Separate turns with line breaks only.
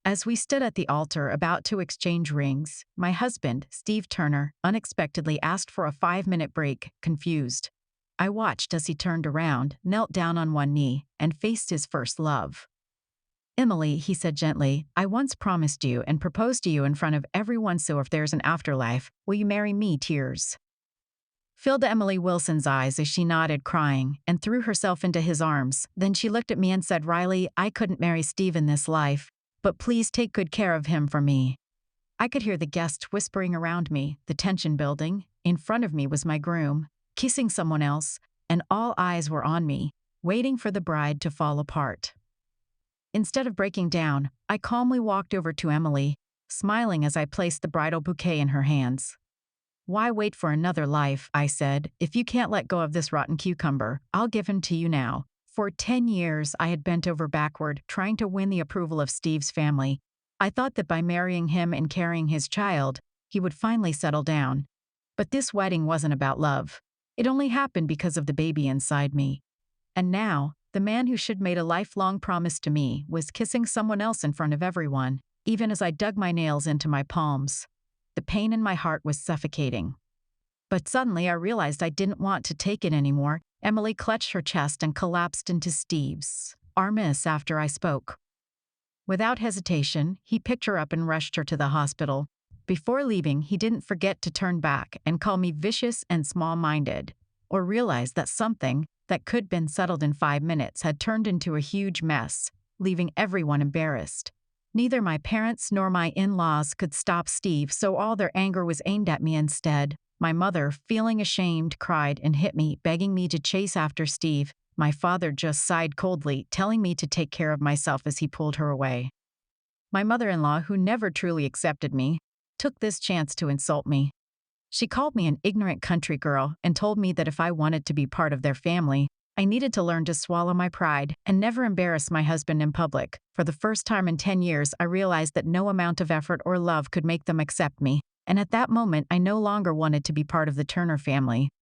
As we stood at the altar about to exchange rings, my husband, Steve Turner, unexpectedly asked for a 5-minute break, confused. I watched as he turned around, knelt down on one knee, and faced his first love. Emily, he said gently, I once promised you and proposed to you in front of everyone, so if there's an afterlife, will you marry me? Tears filled Emily Wilson's eyes as she nodded, crying, and threw herself into his arms. Then she looked at me and said, Riley, I couldn't marry Steve in this life, but please take good care of him for me. I could hear the guests whispering around me, the tension building. In front of me was my groom, kissing someone else, and all eyes were on me, waiting for the bride to fall apart. Instead of breaking down, I calmly walked over to Emily, smiling as I placed the bridal bouquet in her hands. Why wait for another life, I said. If you can't let go of this rotten cucumber, I'll give him to you now. For 10 years, I had bent over backward, trying to win the approval of Steve's family. I thought that by marrying him and carrying his child, he would finally settle down. But this wedding wasn't about love. It only happened because of the baby inside me. And now, the man who should made a lifelong promise to me was kissing someone else in front of everyone, even as I dug my nails into my palms. The pain in my heart was suffocating. But suddenly I realized I didn't want to take it anymore. Emily clutched her chest and collapsed into Steve's arms after I spoke. Without hesitation, he picked her up and rushed her to the hospital. Before leaving, he didn't forget to turn back and call me vicious and small-minded, or realize that something that could have been settled in 5 minutes had turned into a huge mess, leaving everyone embarrassed. Neither my parents nor my in-laws could stop Steve, so all their anger was aimed at me instead. My mother, feeling ashamed, cried and hit me, begging me to chase after Steve. My father just sighed coldly, telling me to take care of myself as he pulled her away. My mother-in-law, who never truly accepted me, took this chance to insult me. She called me an ignorant country girl and told me that if I wanted to be part of their family, I needed to learn to swallow my pride and never embarrass my husband in public. For the first time in 10 years, I realized that no amount of effort or love could make them accept me, and at that moment, I no longer wanted to be part of the Turner family.